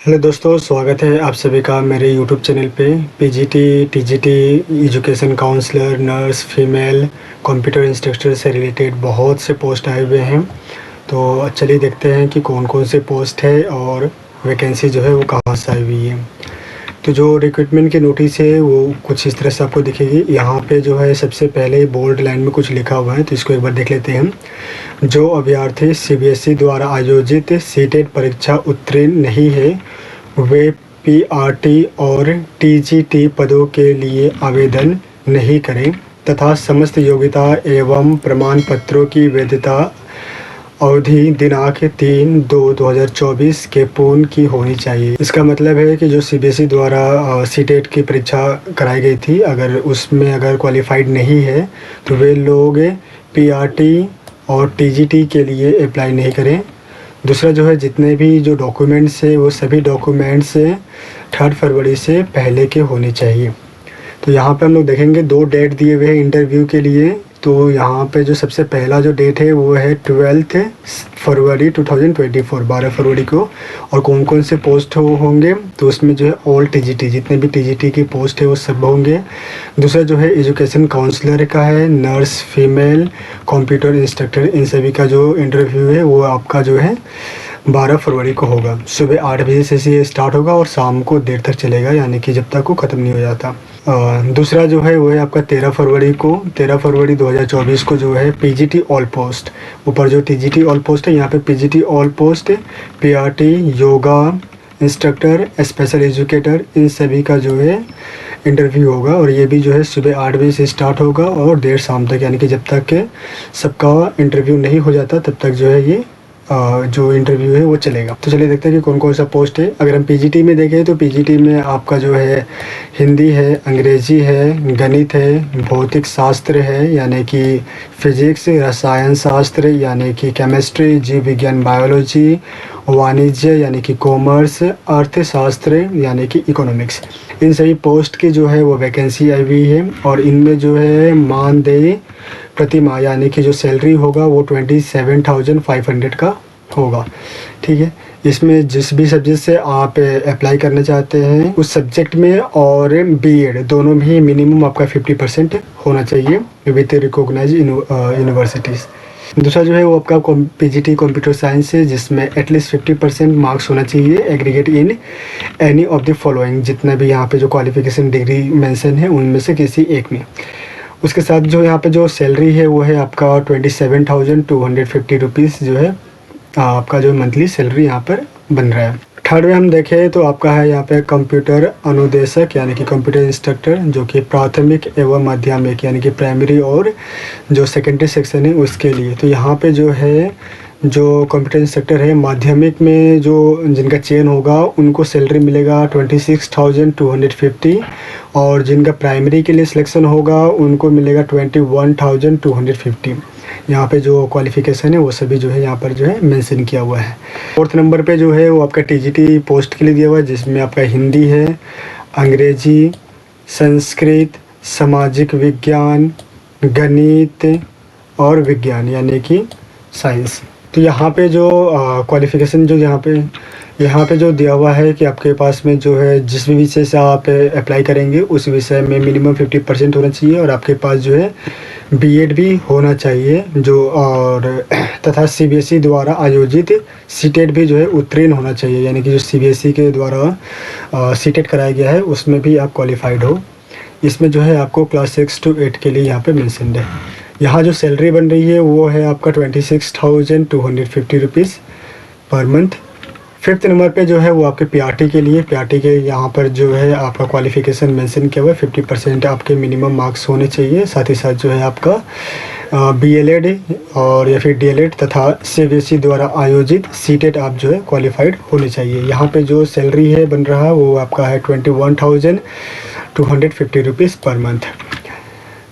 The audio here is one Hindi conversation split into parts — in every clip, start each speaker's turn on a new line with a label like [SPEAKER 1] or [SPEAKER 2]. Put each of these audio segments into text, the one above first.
[SPEAKER 1] हेलो दोस्तों, स्वागत है आप सभी का मेरे यूट्यूब चैनल पे। PGT, TGT, education counselor, nurse, female, computer instructor से रिलेटेड बहुत से पोस्ट आए हुए हैं। तो चलिए देखते हैं कि कौन कौन से पोस्ट है और वैकेंसी जो है वो कहाँ से आई हुई है। तो जो रिक्रूटमेंट की नोटिस है वो कुछ इस तरह से आपको दिखेगी। यहाँ पे जो है सबसे पहले बोल्ड लाइन में कुछ लिखा हुआ है, तो इसको एक बार देख लेते हैं। जो अभ्यर्थी सीबीएसई द्वारा आयोजित सीटेट परीक्षा उत्तीर्ण नहीं है वे पीआरटी और टीजीटी पदों के लिए आवेदन नहीं करें तथा समस्त योग्यता एवं प्रमाण पत्रों की वैधता अवधि दिनांक 3/2/2024 के पूर्ण की होनी चाहिए। इसका मतलब है कि जो सीबीएसई द्वारा सीटेट की परीक्षा कराई गई थी, अगर क्वालिफाइड नहीं है तो वे लोग पीआरटी और टीजीटी के लिए अप्लाई नहीं करें। दूसरा जो है, जितने भी जो डॉक्यूमेंट्स है वो सभी डॉक्यूमेंट्स 3 फरवरी से पहले के होने चाहिए। तो यहाँ पे हम लोग देखेंगे 2 डेट दिए हुए हैं इंटरव्यू के लिए। तो यहाँ पे जो सबसे पहला जो डेट है वो है 12 फरवरी 2024, 12 फरवरी को। और कौन कौन से पोस्ट होंगे, तो उसमें जो है ऑल टीजीटी, जितने भी टीजीटी की पोस्ट है वो सब होंगे। दूसरा जो है एजुकेशन काउंसलर का है, नर्स, फीमेल, कंप्यूटर इंस्ट्रक्टर, इन सभी का जो इंटरव्यू है वो आपका जो है 12 फरवरी को होगा। सुबह 8 बजे से ये स्टार्ट होगा और शाम को देर तक चलेगा, यानी कि जब तक वो ख़त्म नहीं हो जाता। दूसरा जो है वो है आपका 13 फरवरी 2024 को जो है पीजीटी ऑल पोस्ट। ऊपर जो टीजीटी ऑल पोस्ट है, यहाँ पे PGT all post, PRT, yoga instructor, special educator, इन सभी का जो है इंटरव्यू होगा। और ये भी जो है सुबह 8 बजे से स्टार्ट होगा और देर शाम तक, यानी कि जब तक के सबका इंटरव्यू नहीं हो जाता तब तक जो है ये जो इंटरव्यू है वो चलेगा। तो चलिए देखते हैं कि कौन कौन सा पोस्ट है। अगर हम पीजीटी में देखें तो पीजीटी में आपका जो है हिंदी है, अंग्रेजी है, गणित है, भौतिक शास्त्र है यानी कि फिजिक्स, रसायन शास्त्र यानी कि केमिस्ट्री, जीव विज्ञान बायोलॉजी, वाणिज्य यानी कि कॉमर्स, अर्थशास्त्र यानी कि इकोनॉमिक्स, इन सभी पोस्ट की जो है वो वैकेंसी आई हुई है। और इनमें जो है मानदेय प्रति माह यानी कि जो सैलरी होगा वो 27,500 का होगा। ठीक है, इसमें जिस भी सब्जेक्ट से आप अप्लाई करना चाहते हैं उस सब्जेक्ट में और बीएड दोनों भी मिनिमम आपका 50% होना चाहिए विद रिकॉग्नाइज्ड यूनिवर्सिटीज़। दूसरा जो है वो आपका पीजीटी कंप्यूटर साइंस है, जिसमें एटलीस्ट 50% मार्क्स होना चाहिए aggregate in any of the following, जितना भी यहाँ पे जो क्वालिफिकेशन डिग्री मेंशन है उनमें से किसी एक में। उसके साथ जो यहाँ पे जो सैलरी है वो है आपका 27,250 रुपीज़ जो है आपका जो मंथली सैलरी यहाँ पर बन रहा है। थर्ड में हम देखें तो आपका है यहाँ पे कंप्यूटर अनुदेशक यानी कि कंप्यूटर इंस्ट्रक्टर, जो कि प्राथमिक एवं माध्यमिक यानी कि प्राइमरी और जो सेकेंडरी सेक्शन है उसके लिए। तो यहाँ पे जो है जो कंप्यूटर इंस्ट्रक्टर है माध्यमिक में जो जिनका चयन होगा उनको सैलरी मिलेगा 26,250 और जिनका प्राइमरी के लिए सिलेक्शन होगा उनको मिलेगा 21,250। यहाँ पे जो क्वालिफ़िकेशन है वो सभी जो है यहाँ पर जो है मेंशन किया हुआ है। 4th नंबर पे जो है वो आपका टीजीटी पोस्ट के लिए दिया हुआ है, जिसमें आपका हिंदी है, अंग्रेजी, संस्कृत, सामाजिक विज्ञान, गणित और विज्ञान यानी कि साइंस। तो यहाँ पे जो क्वालिफ़िकेशन जो यहाँ पे जो दिया हुआ है कि आपके पास में जो है जिस भी विषय से आप अप्लाई करेंगे उस विषय में मिनिमम 50% होना चाहिए और आपके पास जो है बीएड भी होना चाहिए जो और तथा सीबीएसई द्वारा आयोजित सीटेट भी जो है उत्तीर्ण होना चाहिए, यानी कि जो सीबीएसई के द्वारा सीटेट कराया गया है उसमें भी आप क्वालिफाइड हो। इसमें जो है आपको क्लास 6 to 8 के लिए यहाँ पे मेंशन है। यहाँ जो सैलरी बन रही है वो है आपका 26,250 rupees per month. 5th number पे जो है वो आपके पीआरटी के लिए, पीआरटी के यहाँ पर जो है आपका क्वालिफ़िकेशन मेंशन किया हुआ है 50% आपके मिनिमम मार्क्स होने चाहिए। साथ ही साथ जो है आपका बीएलएड और या फिर डीएलएड तथा सीबीएसई द्वारा आयोजित सीटेट आप जो है क्वालिफाइड होने चाहिए। यहाँ पे जो सैलरी है बन रहा है वो आपका है 21,250 रुपीज़ पर मंथ।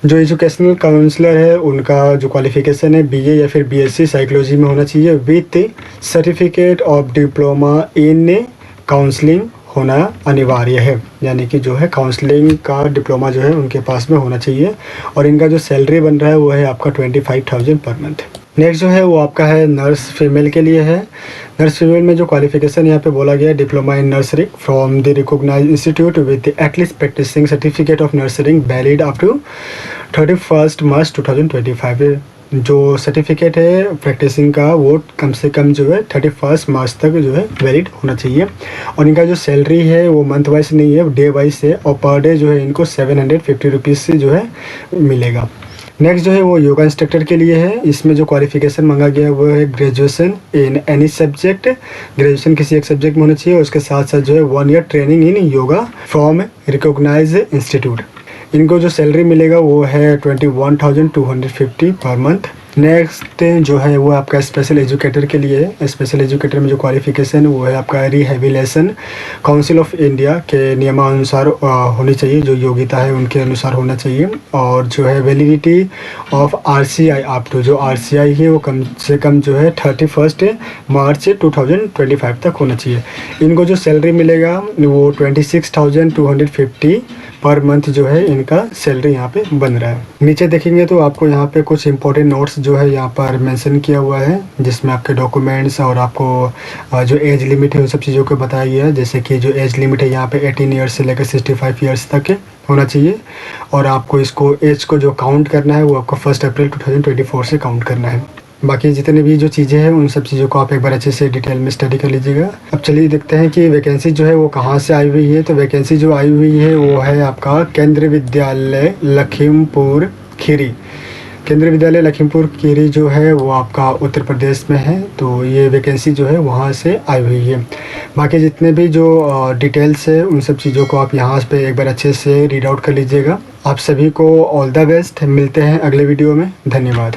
[SPEAKER 1] जो एजुकेशनल काउंसलर है उनका जो क्वालिफ़िकेशन है बीए या फिर बीएससी साइकोलॉजी में होना चाहिए with certificate of diploma in counselling होना अनिवार्य है, यानी कि जो है काउंसलिंग का डिप्लोमा जो है उनके पास में होना चाहिए। और इनका जो सैलरी बन रहा है वो है आपका 25,000 पर मंथ। नेक्स्ट जो है वो आपका है नर्स फीमेल के लिए है। नर्स फीमेल में जो क्वालिफिकेशन यहाँ पे बोला गया है, diploma in nursery from the recognised institute with at least practising certificate of nursing valid up to 31 March 2025। जो सर्टिफिकेट है प्रैक्टिसिंग का वो कम से कम जो है 31 मार्च तक जो है वैलिड होना चाहिए। और इनका जो सैलरी है वो मंथ वाइज नहीं है, डे वाइज है, और पर डे जो है इनको 750 रुपीज़ से जो है मिलेगा। नेक्स्ट जो है वो योगा इंस्ट्रक्टर के लिए है। इसमें जो क्वालिफिकेशन मांगा गया है वो है graduation in any subject, graduation किसी एक सब्जेक्ट में होना चाहिए। उसके साथ साथ जो है 1 year training in yoga from recognized institute. इनको जो सैलरी मिलेगा वो है 21,250 पर मंथ। नेक्स्ट जो है वो आपका स्पेशल एजुकेटर के लिए है। स्पेशल एजुकेटर में जो क्वालिफिकेशन वो है आपका रिहेबिलिटेशन काउंसिल ऑफ इंडिया के नियमानुसार होनी चाहिए, जो योग्यता है उनके अनुसार होना चाहिए। और जो है validity of RCI up to, जो RCI है वो कम से कम जो है 31 मार्च 2025 तक होना चाहिए। इनको जो सैलरी मिलेगा वो 26,250 पर मंथ जो है इनका सैलरी यहाँ पे बन रहा है। नीचे देखेंगे तो आपको यहाँ पे कुछ इंपॉर्टेंट नोट्स जो है यहाँ पर मेंशन किया हुआ है, जिसमें आपके डॉक्यूमेंट्स और आपको जो एज लिमिट है उन सब चीज़ों को बताया गया है। जैसे कि जो एज लिमिट है यहाँ पे 18 ईयर्स से लेकर 65 ईयर्स तक होना चाहिए। और आपको इसको एज को जो काउंट करना है वो आपको 1 अप्रैल 2024 से काउंट करना है। बाकी जितने भी जो चीज़ें हैं उन सब चीज़ों को आप एक बार अच्छे से डिटेल में स्टडी कर लीजिएगा। अब चलिए देखते हैं कि वैकेंसी जो है वो कहाँ से आई हुई है। तो वैकेंसी जो आई हुई है वो है आपका केंद्रीय विद्यालय लखीमपुर खीरी। केंद्रीय विद्यालय लखीमपुर खीरी जो है वो आपका उत्तर प्रदेश में है। तो ये वैकेंसी जो है वहाँ से आई हुई है। बाकी जितने भी जो डिटेल्स है उन सब चीज़ों को आप यहाँ पे एक बार अच्छे से रीड आउट कर लीजिएगा। आप सभी को ऑल द बेस्ट। मिलते हैं अगले वीडियो में। धन्यवाद।